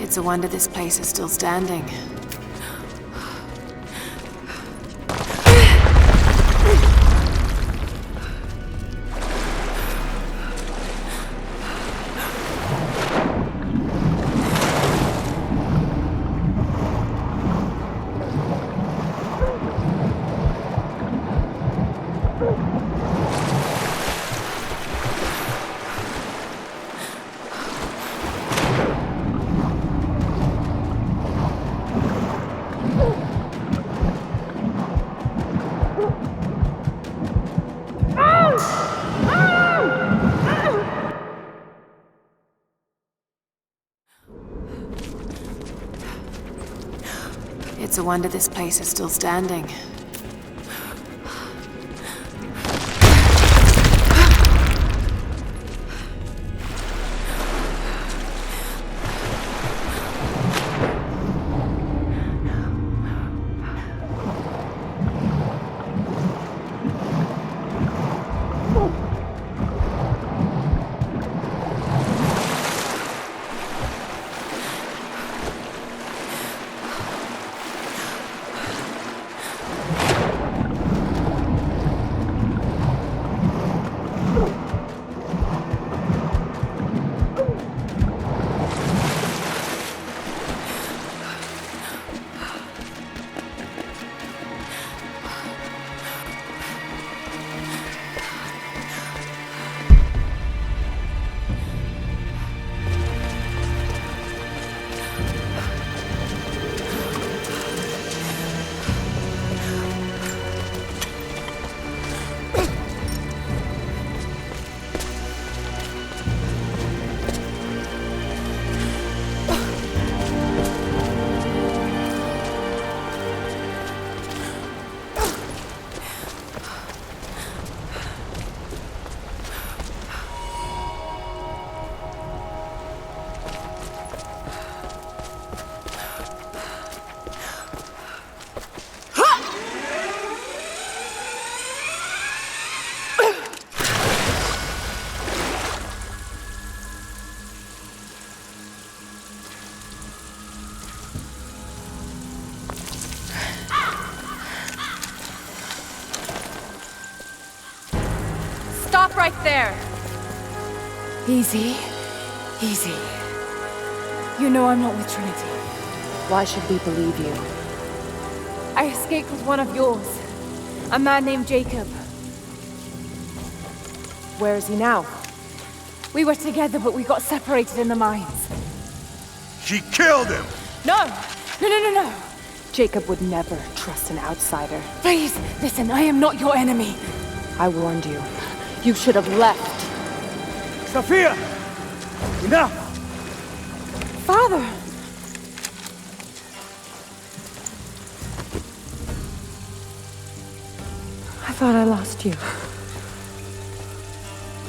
It's a wonder this place is still standing. It's a wonder this place is still standing. Stop right there! Easy. Easy. You know I'm not with Trinity. Why should we believe you? I escaped with one of yours. A man named Jacob. Where is he now? We were together, but we got separated in the mines. She killed him! No! No! Jacob would never trust an outsider. Please, listen, I am not your enemy. I warned you. You should have left. Sophia! Enough! Father! I thought I lost you.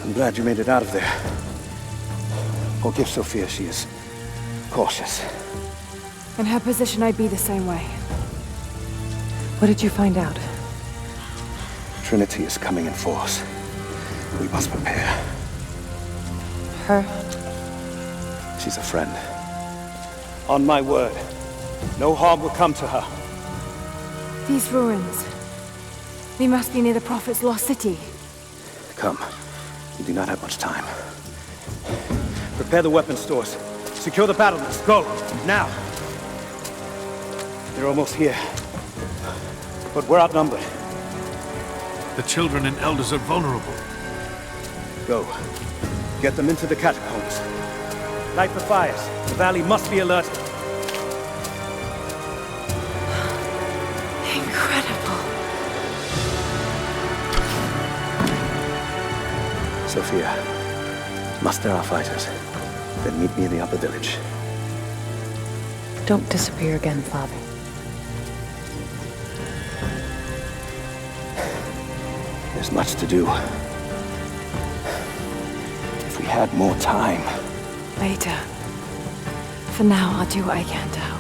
I'm glad you made it out of there. Forgive Sophia, she is cautious. In her position, I'd be the same way. What did you find out? Trinity is coming in force. We must prepare. Her? She's a friend. On my word, no harm will come to her. These ruins. They must be near the Prophet's lost city. Come. We do not have much time. Prepare the weapon stores. Secure the battlements. Go! Now! They're almost here. But we're outnumbered. The children and elders are vulnerable. Go. Get them into the catacombs. Light the fires. The valley must be alerted. Incredible. Sophia, muster our fighters. Then meet me in the upper village. Don't disappear again, Father. There's much to do. If we had more time. Later. For now, I'll do what I can to help.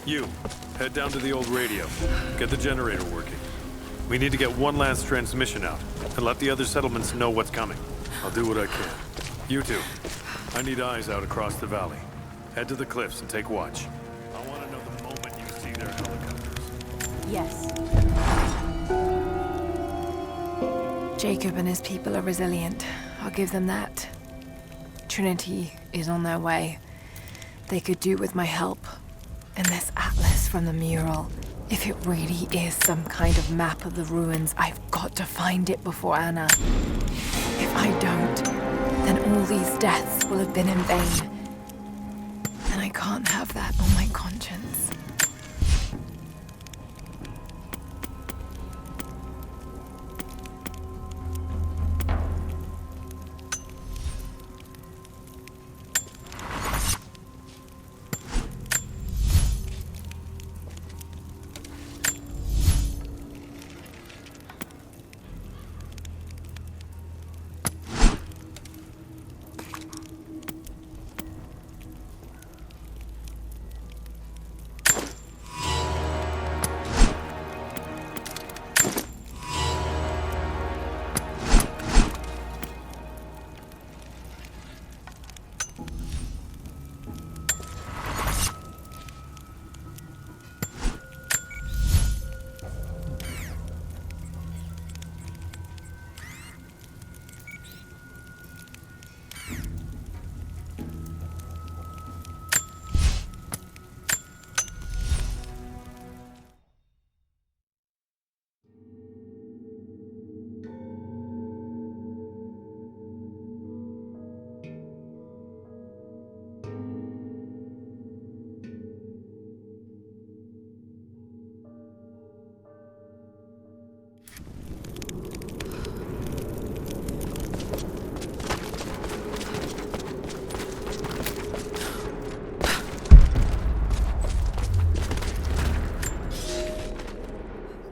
You, head down to the old radio. Get the generator working. We need to get one last transmission out, and let the other settlements know what's coming. I'll do what I can. You two, I need eyes out across the valley. Head to the cliffs and take watch. I want to know the moment you see their helicopters. Yes. Jacob and his people are resilient. I'll give them that. Trinity is on their way. They could do with my help. And this atlas from the mural. If it really is some kind of map of the ruins, I've got to find it before Anna. If I don't, then all these deaths will have been in vain. And I can't have that on my conscience.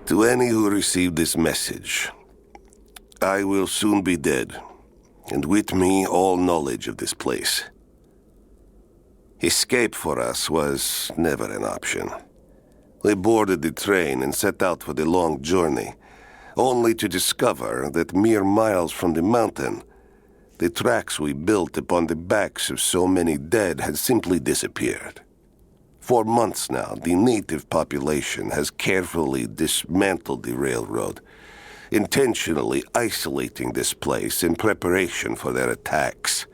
To any who receive this message, I will soon be dead, and with me all knowledge of this place. Escape for us was never an option. We boarded the train and set out for the long journey, only to discover that mere miles from the mountain, the tracks we built upon the backs of so many dead had simply disappeared. For months now, the native population has carefully dismantled the railroad, intentionally isolating this place in preparation for their attacks.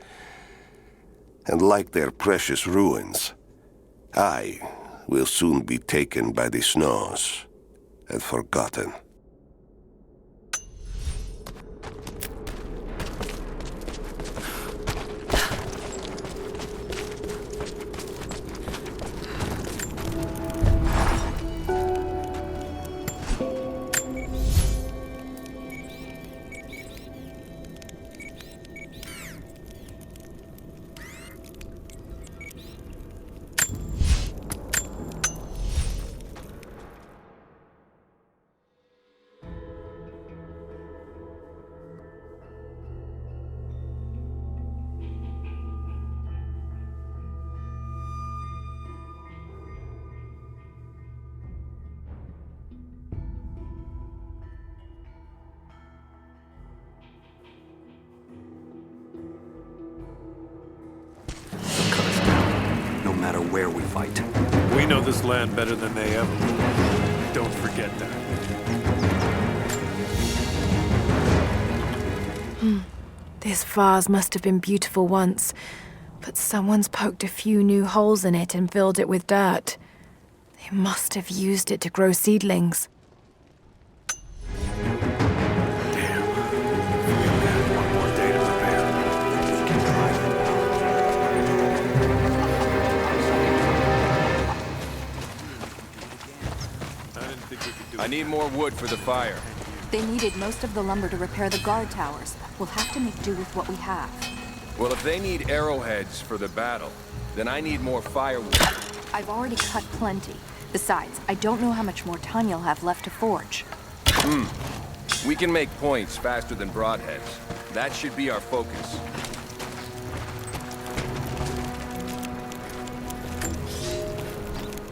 And like their precious ruins, I will soon be taken by the snows and forgotten. Where we fight. We know this land better than they ever will. Don't forget that. This vase must have been beautiful once, but someone's poked a few new holes in it and filled it with dirt. They must have used it to grow seedlings. I need more wood for the fire. They needed most of the lumber to repair the guard towers. We'll have to make do with what we have. Well, if they need arrowheads for the battle, then I need more firewood. I've already cut plenty. Besides, I don't know how much more time you'll have left to forge. We can make points faster than broadheads. That should be our focus.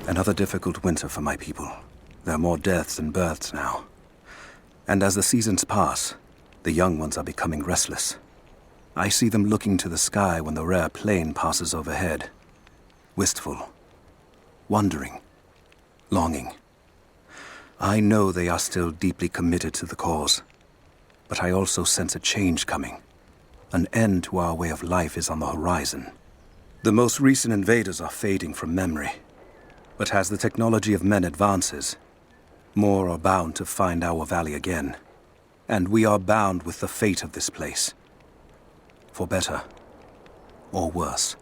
Another difficult winter for my people. There are more deaths than births now. And as the seasons pass, the young ones are becoming restless. I see them looking to the sky when the rare plane passes overhead. Wistful. Wondering. Longing. I know they are still deeply committed to the cause. But I also sense a change coming. An end to our way of life is on the horizon. The most recent invaders are fading from memory. But as the technology of men advances, more are bound to find our valley again. And we are bound with the fate of this place. For better or worse.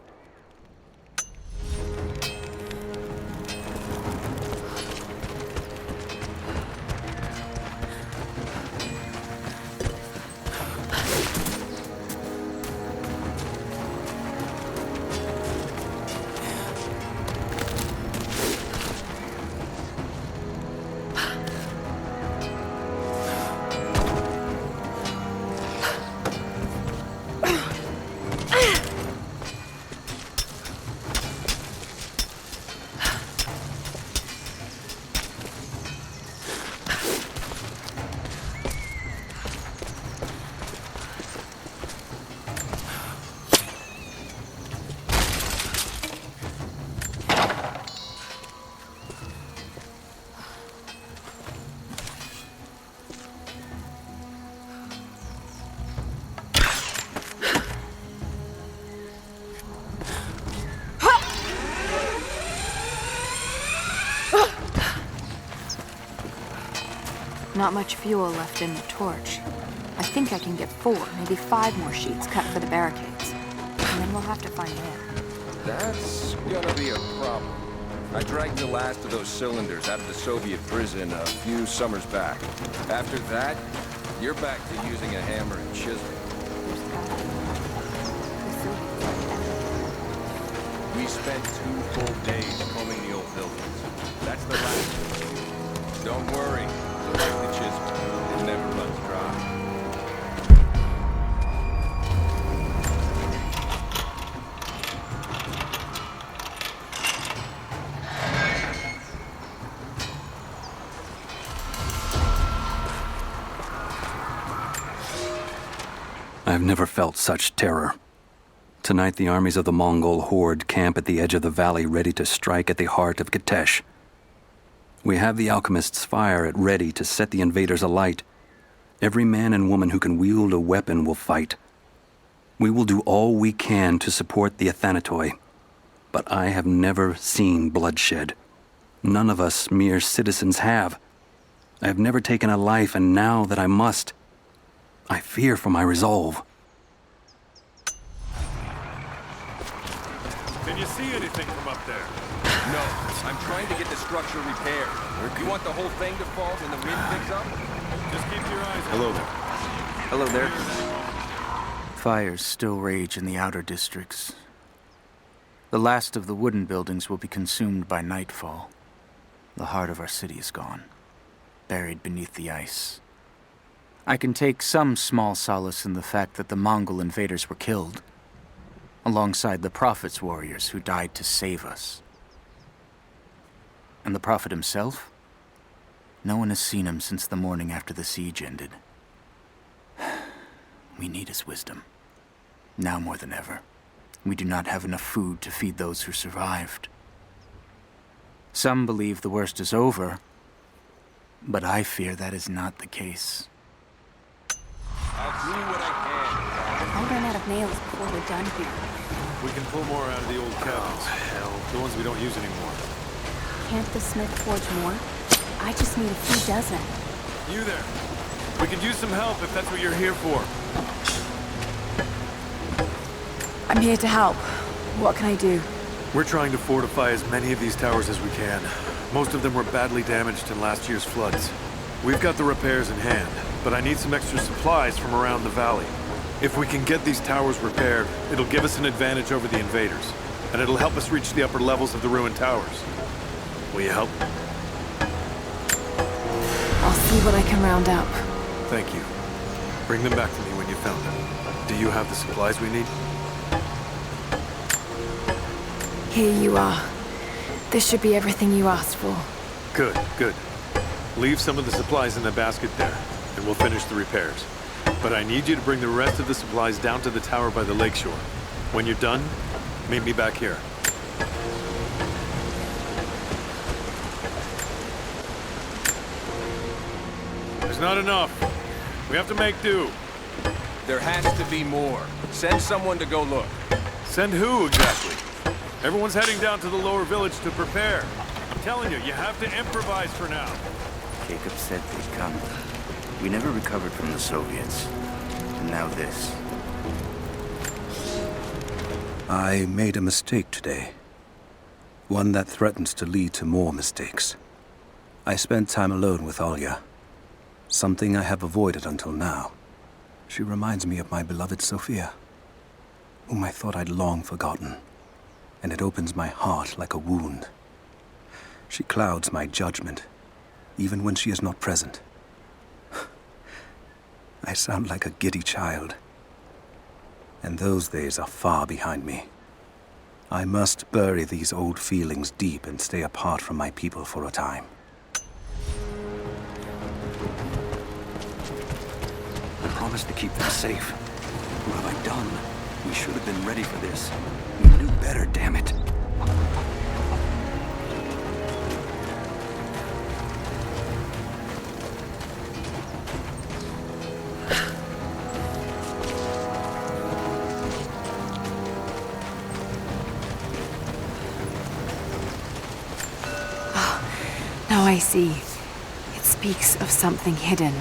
Not much fuel left in the torch. I think I can get 4, maybe 5 more sheets cut for the barricades. And then we'll have to find more. That's gonna be a problem. I dragged the last of those cylinders out of the Soviet prison a few summers back. After that, you're back to using a hammer and chisel. There's gotta be more. The Soviets like everything. We spent 2 full days combing the old buildings. That's the last. Don't worry. Like the chisel, it never runs dry. I've never felt such terror. Tonight, the armies of the Mongol horde camp at the edge of the valley, ready to strike at the heart of Kitesh. We have the alchemist's fire at ready to set the invaders alight. Every man and woman who can wield a weapon will fight. We will do all we can to support the Athanatoi, but I have never seen bloodshed. None of us mere citizens have. I have never taken a life, and now that I must, I fear for my resolve. Can you see anything from up there? No, I'm trying to get the structure repaired. You want the whole thing to fall when the wind picks up? Just keep your eyes Hello open. there. Hello there. Fires still rage in the outer districts. The last of the wooden buildings will be consumed by nightfall. The heart of our city is gone, buried beneath the ice. I can take some small solace in the fact that the Mongol invaders were killed, alongside the Prophet's warriors who died to save us. And the Prophet himself? No one has seen him since the morning after the siege ended. We need his wisdom. Now more than ever. We do not have enough food to feed those who survived. Some believe the worst is over, but I fear that is not the case. I'll do what I can. I'll run out of nails before we're done here. We can pull more out of the old cabins. Hell, the ones we don't use anymore. Can't the smith forge more? I just need a few dozen. You there. We could use some help if that's what you're here for. I'm here to help. What can I do? We're trying to fortify as many of these towers as we can. Most of them were badly damaged in last year's floods. We've got the repairs in hand, but I need some extra supplies from around the valley. If we can get these towers repaired, it'll give us an advantage over the invaders, and it'll help us reach the upper levels of the ruined towers. Will you help? I'll see what I can round up. Thank you. Bring them back to me when you found them. Do you have the supplies we need? Here you are. This should be everything you asked for. Good, good. Leave some of the supplies in the basket there, and we'll finish the repairs. But I need you to bring the rest of the supplies down to the tower by the lakeshore. When you're done, meet me back here. There's not enough. We have to make do. There has to be more. Send someone to go look. Send who, exactly? Everyone's heading down to the lower village to prepare. I'm telling you, you have to improvise for now. Jacob said they'd come. We never recovered from the Soviets. And now this. I made a mistake today. One that threatens to lead to more mistakes. I spent time alone with Olya. Something I have avoided until now. She reminds me of my beloved Sophia, whom I thought I'd long forgotten, and it opens my heart like a wound. She clouds my judgment, even when she is not present. I sound like a giddy child, and those days are far behind me. I must bury these old feelings deep and stay apart from my people for a time. I promised to keep them safe. What have I done? We should have been ready for this. We knew better, damn it. Now I see. It speaks of something hidden.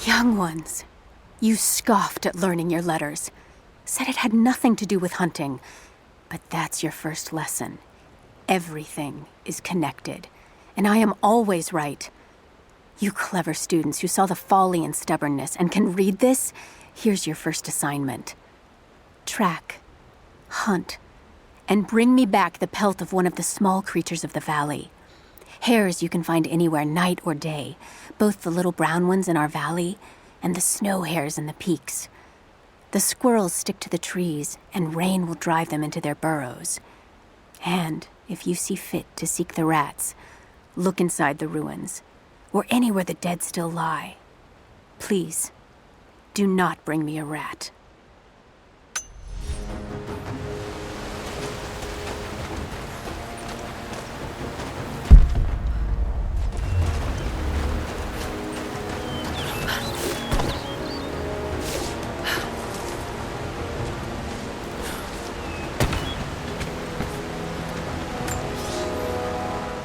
Young ones, you scoffed at learning your letters. Said it had nothing to do with hunting. But that's your first lesson. Everything is connected. And I am always right. You clever students who saw the folly and stubbornness and can read this, here's your first assignment. Track, hunt, and bring me back the pelt of one of the small creatures of the valley. Hares you can find anywhere, night or day. Both the little brown ones in our valley and the snow hares in the peaks. The squirrels stick to the trees, and rain will drive them into their burrows. And if you see fit to seek the rats, look inside the ruins, or anywhere the dead still lie. Please, do not bring me a rat.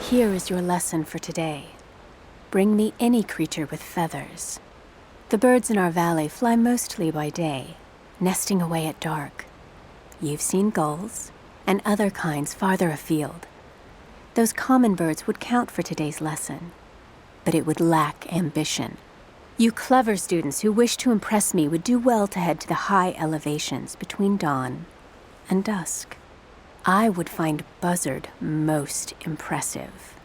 Here is your lesson for today. Bring me any creature with feathers. The birds in our valley fly mostly by day, nesting away at dark. You've seen gulls and other kinds farther afield. Those common birds would count for today's lesson, but it would lack ambition. You clever students who wish to impress me would do well to head to the high elevations between dawn and dusk. I would find Buzzard most impressive.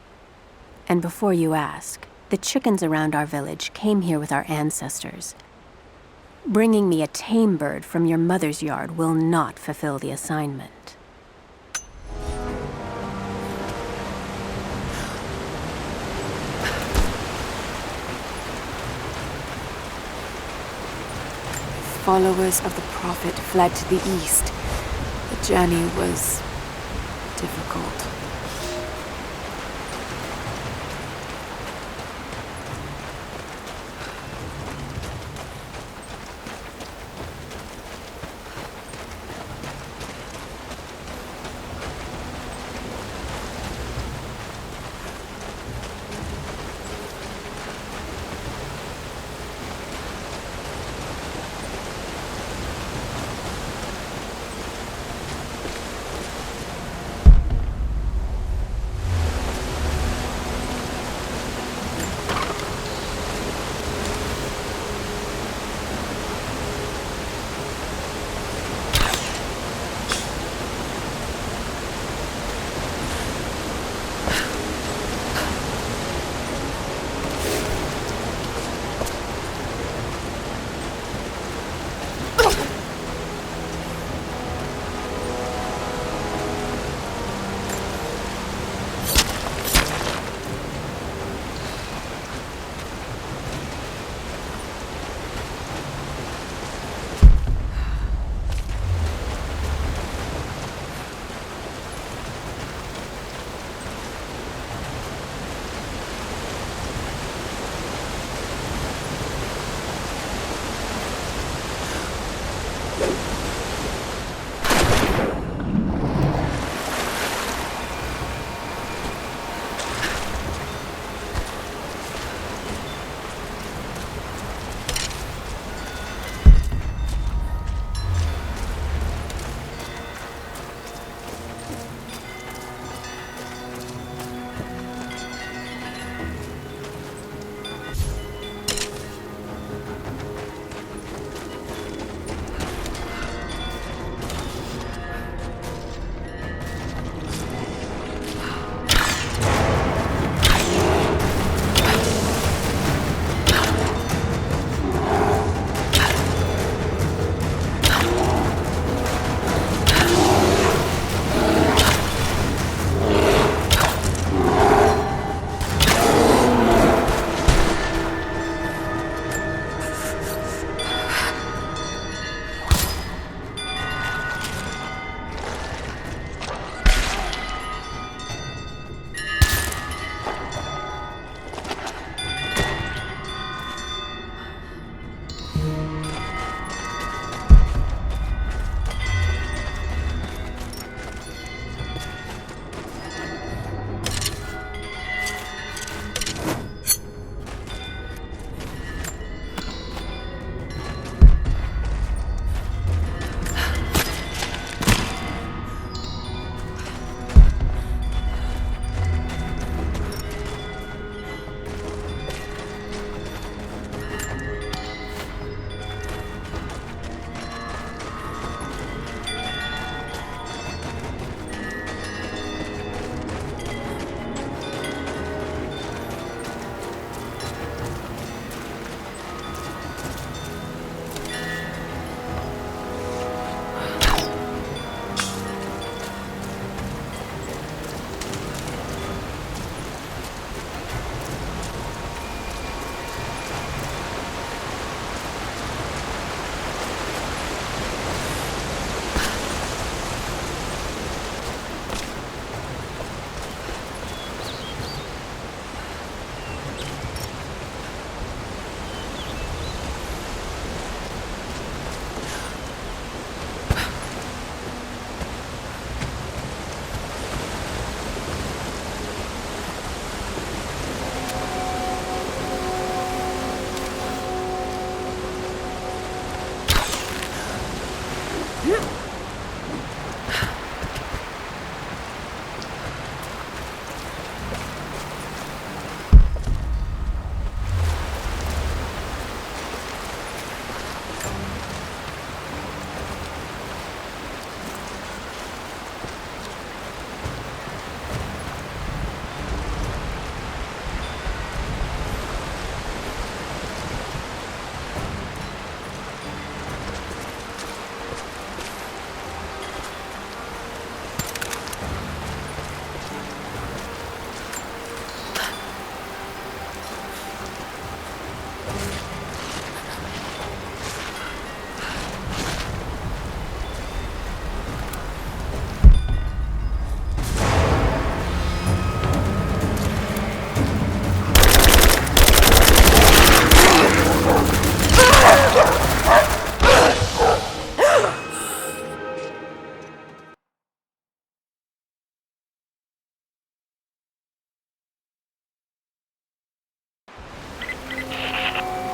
And before you ask, the chickens around our village came here with our ancestors. Bringing me a tame bird from your mother's yard will not fulfill the assignment. Followers of the Prophet fled to the east. The journey was difficult.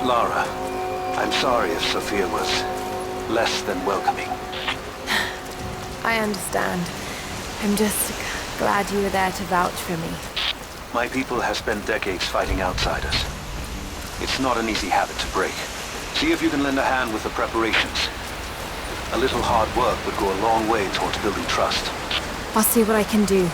Lara, I'm sorry if Sophia was less than welcoming. I understand. I'm just glad you were there to vouch for me. My people have spent decades fighting outsiders. It's not an easy habit to break. See if you can lend a hand with the preparations. A little hard work would go a long way towards building trust. I'll see what I can do.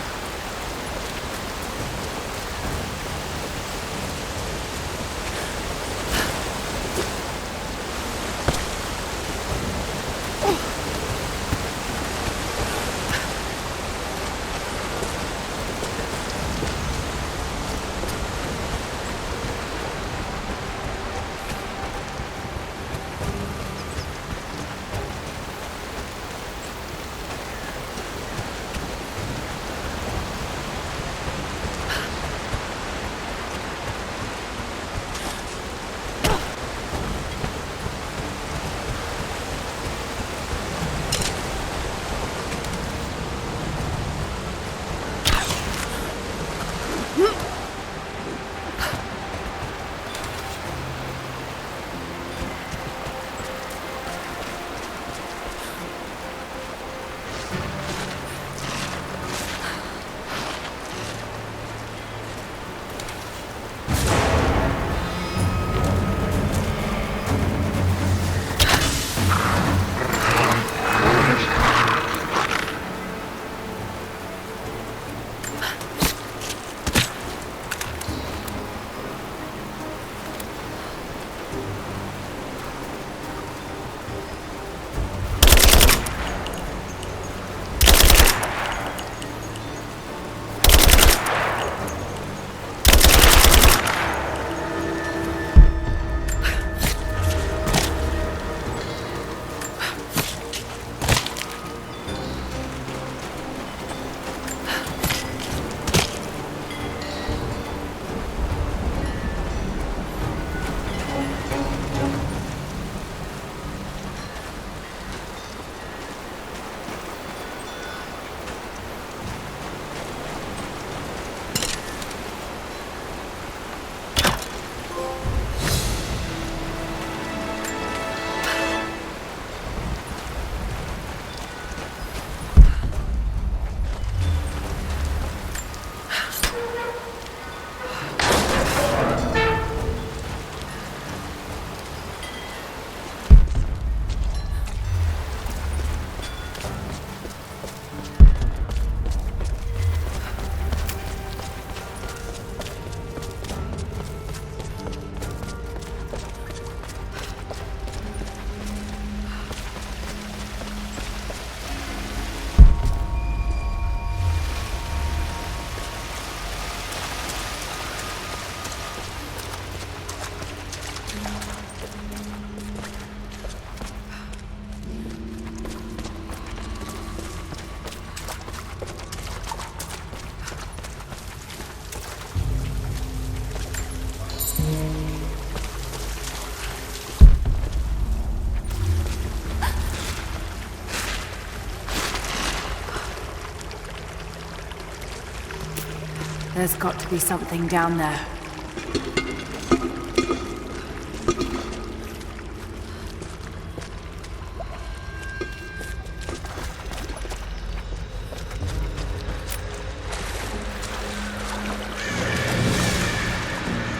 There's got to be something down there.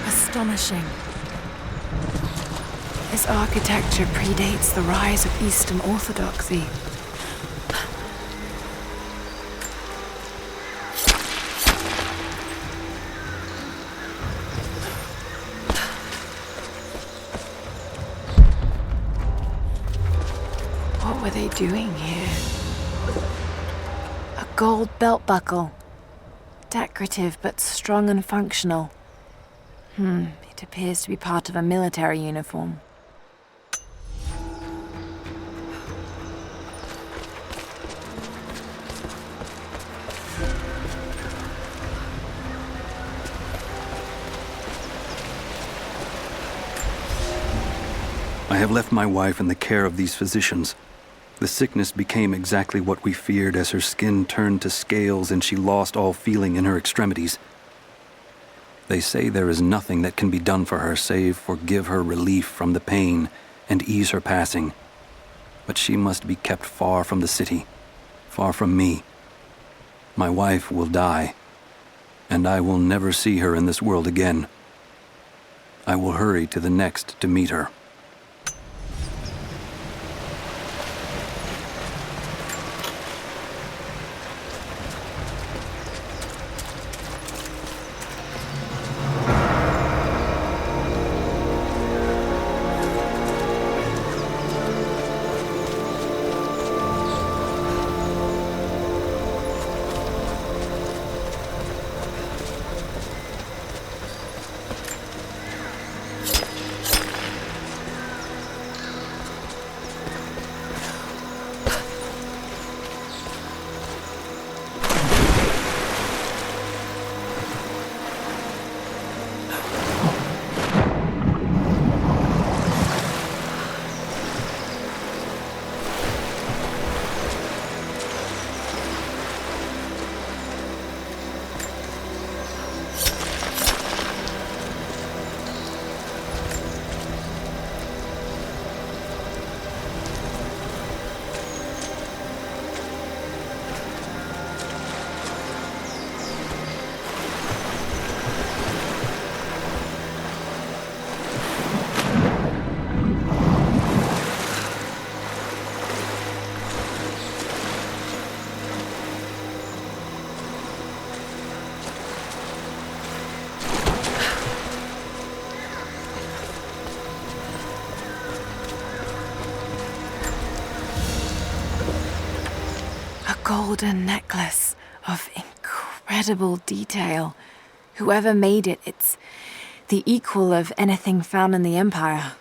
Astonishing. This architecture predates the rise of Eastern Orthodoxy. What were they doing here? A gold belt buckle. Decorative but strong and functional. It appears to be part of a military uniform. I have left my wife in the care of these physicians. The sickness became exactly what we feared as her skin turned to scales and she lost all feeling in her extremities. They say there is nothing that can be done for her save for give her relief from the pain and ease her passing. But she must be kept far from the city, far from me. My wife will die, and I will never see her in this world again. I will hurry to the next to meet her. Golden necklace of incredible detail. Whoever made it, it's the equal of anything found in the Empire.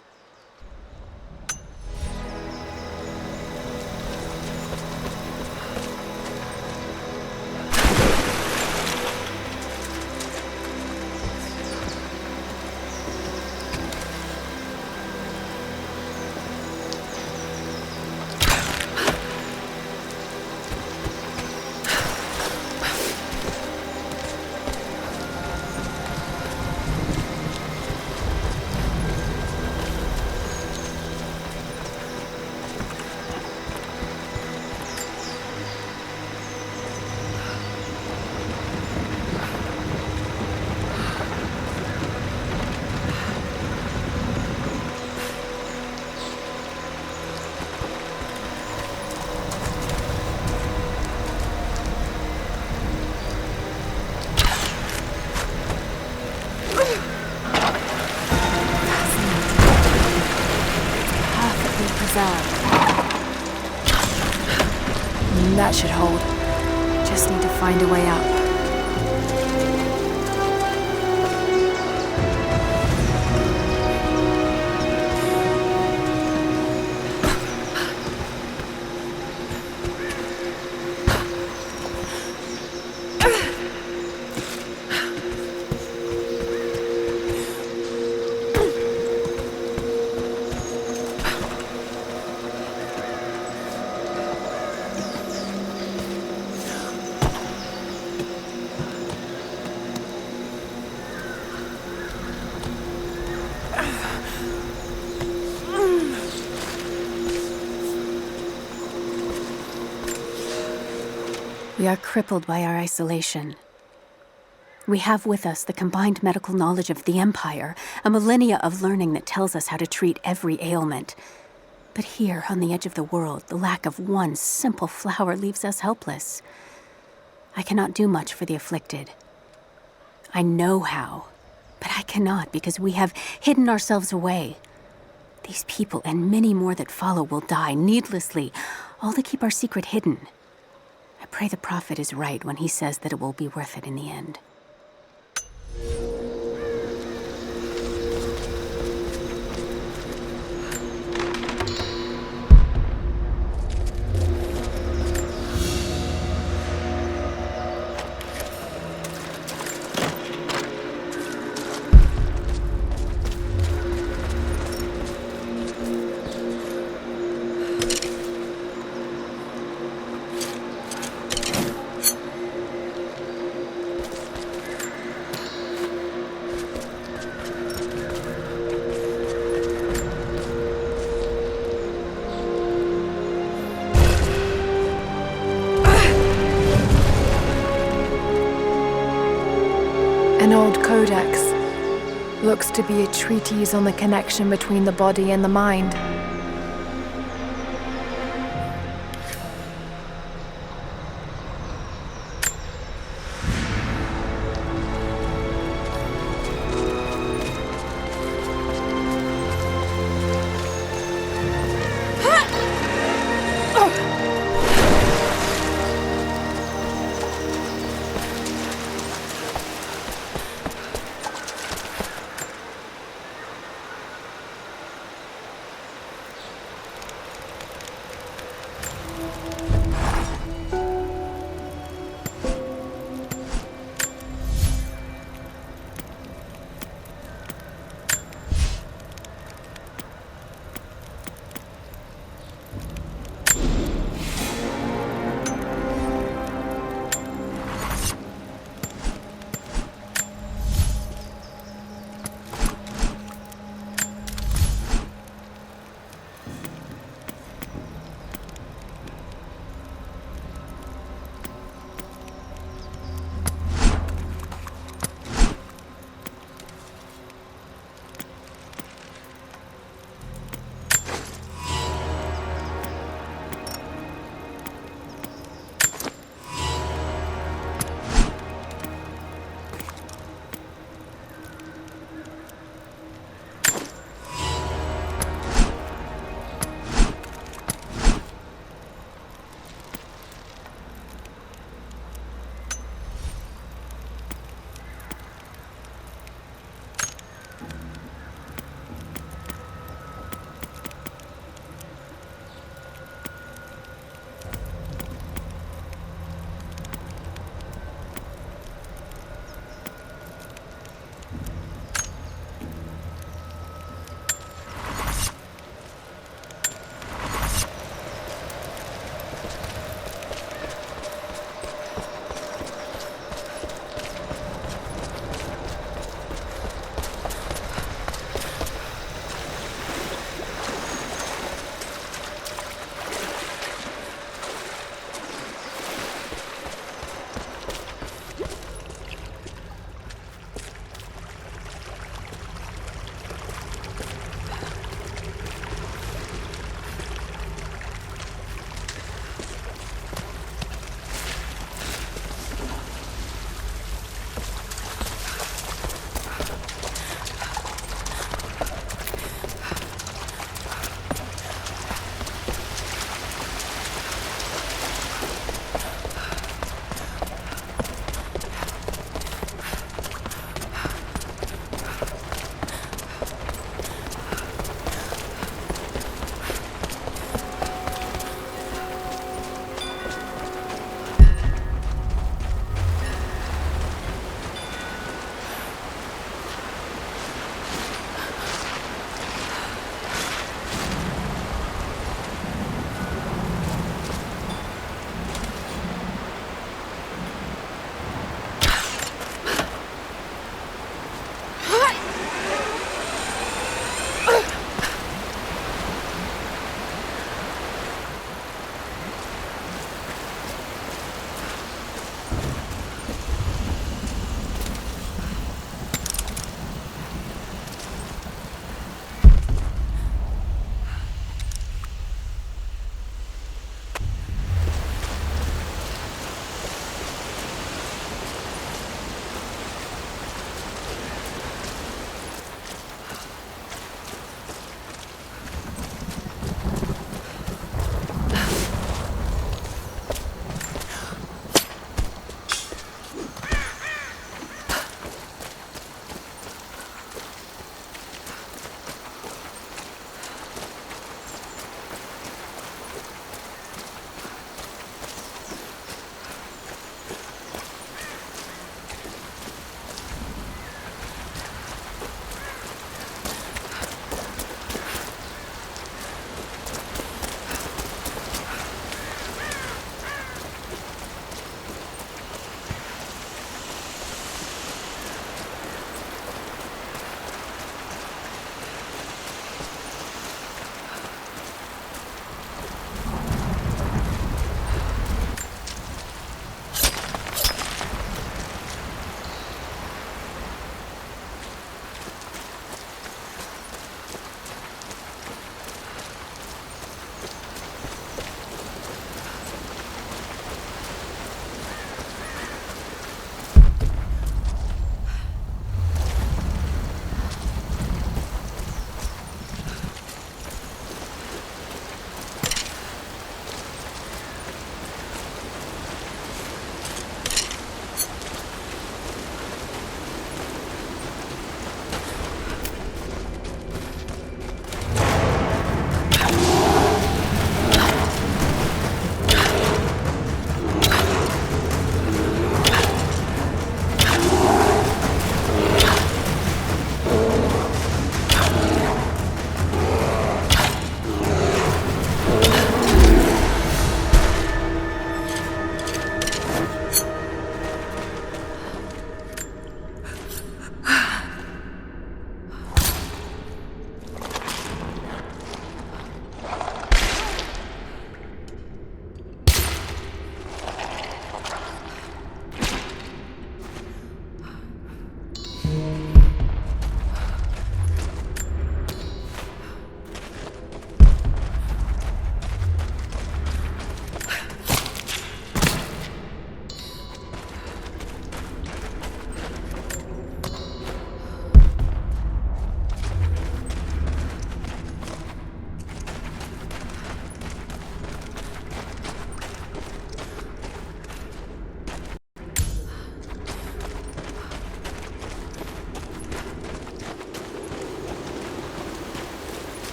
That should hold. Just need to find a way up. We are crippled by our isolation. We have with us the combined medical knowledge of the Empire, a millennia of learning that tells us how to treat every ailment. But here, on the edge of the world, the lack of one simple flower leaves us helpless. I cannot do much for the afflicted. I know how, but I cannot because we have hidden ourselves away. These people and many more that follow will die needlessly, all to keep our secret hidden. I pray the prophet is right when he says that it will be worth it in the end. An old codex. Looks to be a treatise on the connection between the body and the mind.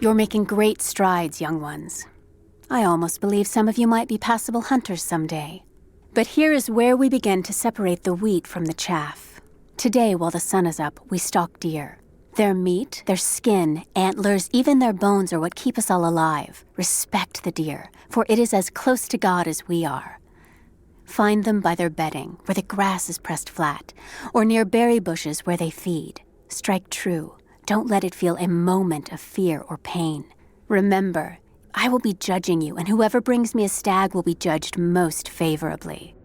You're making great strides, young ones. I almost believe some of you might be passable hunters someday. But here is where we begin to separate the wheat from the chaff. Today, while the sun is up, we stalk deer. Their meat, their skin, antlers, even their bones are what keep us all alive. Respect the deer, for it is as close to God as we are. Find them by their bedding, where the grass is pressed flat, or near berry bushes where they feed. Strike true. Don't let it feel a moment of fear or pain. Remember, I will be judging you, and whoever brings me a stag will be judged most favorably.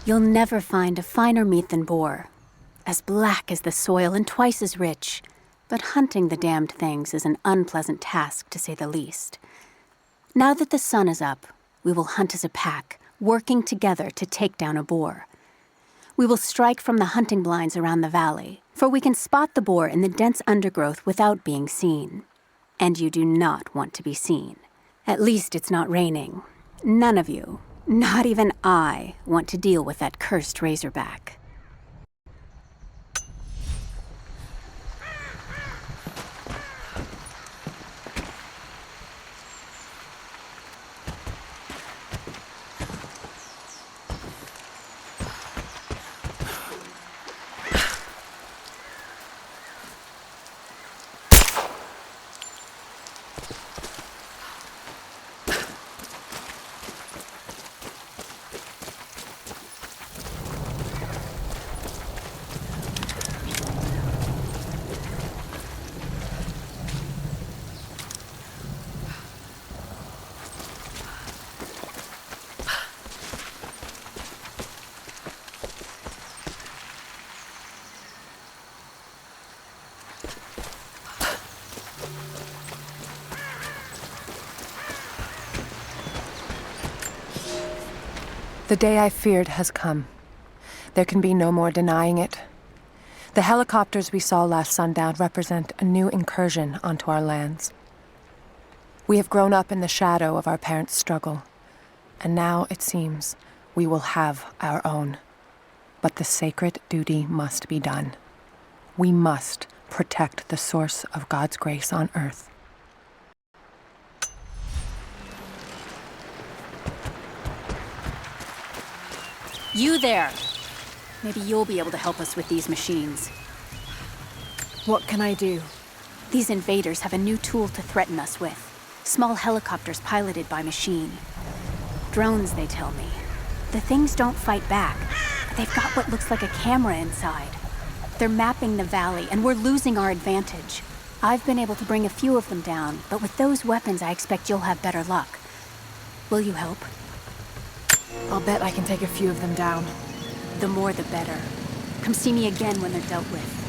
You'll never find a finer meat than boar. As black as the soil and twice as rich. But hunting the damned things is an unpleasant task, to say the least. Now that the sun is up, we will hunt as a pack, working together to take down a boar. We will strike from the hunting blinds around the valley, for we can spot the boar in the dense undergrowth without being seen. And you do not want to be seen. At least it's not raining. None of you, not even I, want to deal with that cursed razorback. The day I feared has come. There can be no more denying it. The helicopters we saw last sundown represent a new incursion onto our lands. We have grown up in the shadow of our parents' struggle, and now, it seems, we will have our own. But the sacred duty must be done. We must protect the source of God's grace on earth. You there! Maybe you'll be able to help us with these machines. What can I do? These invaders have a new tool to threaten us with. Small helicopters piloted by machine. Drones, they tell me. The things don't fight back, but they've got what looks like a camera inside. They're mapping the valley, and we're losing our advantage. I've been able to bring a few of them down, but with those weapons, I expect you'll have better luck. Will you help? I'll bet I can take a few of them down. The more the better. Come see me again when they're dealt with.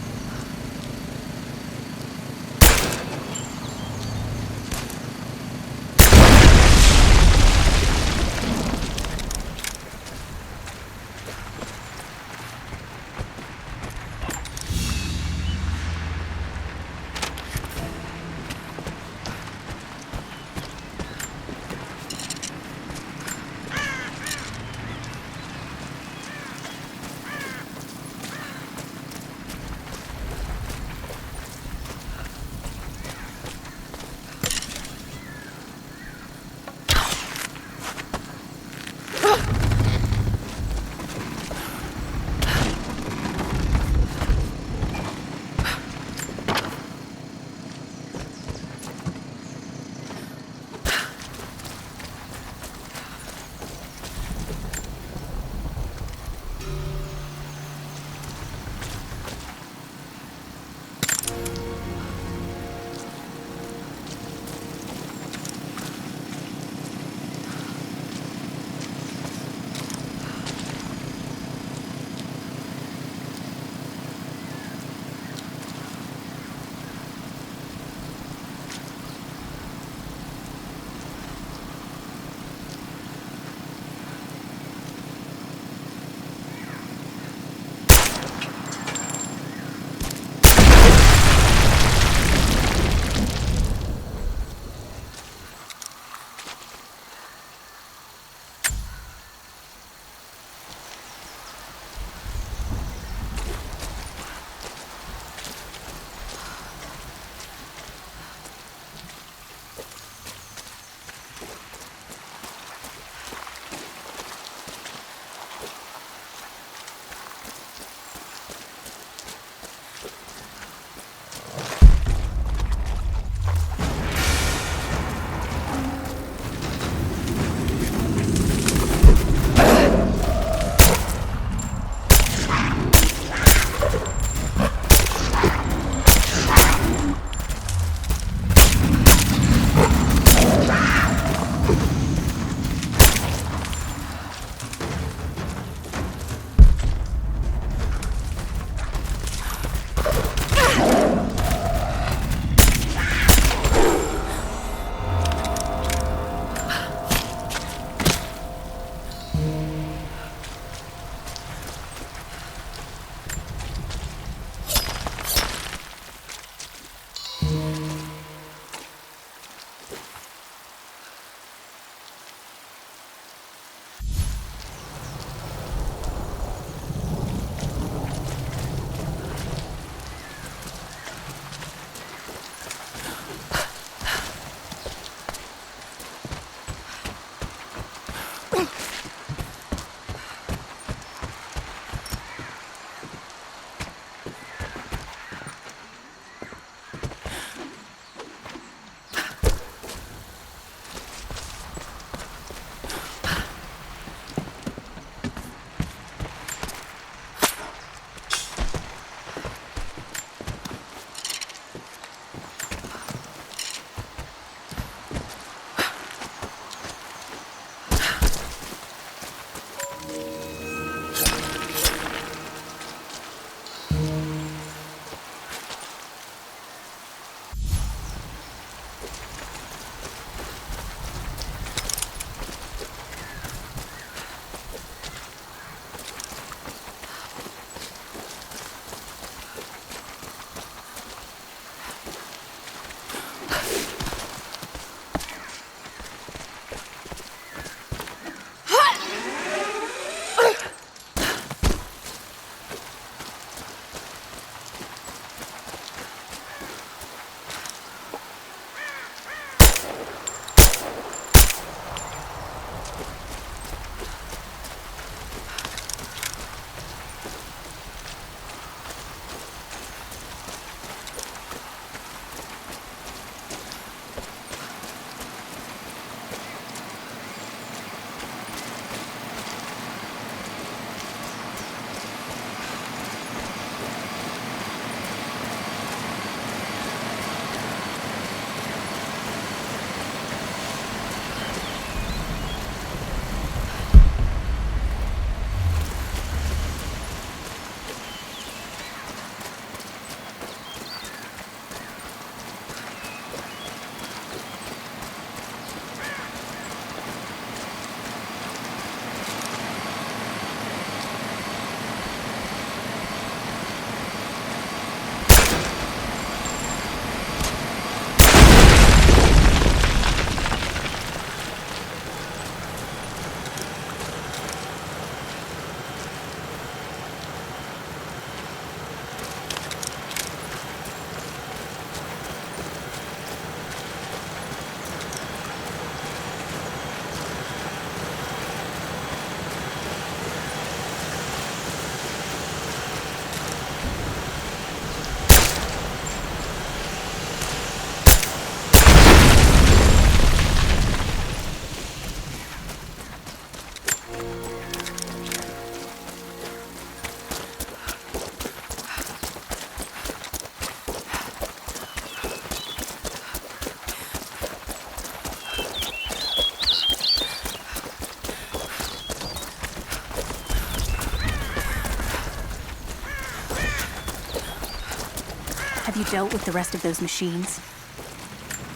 Have you dealt with the rest of those machines?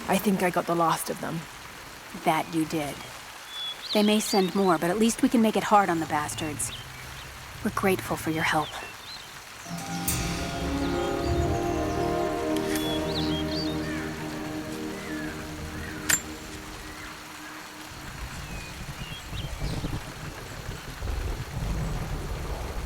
I think I got the last of them. That you did. They may send more, but at least we can make it hard on the bastards. We're grateful for your help.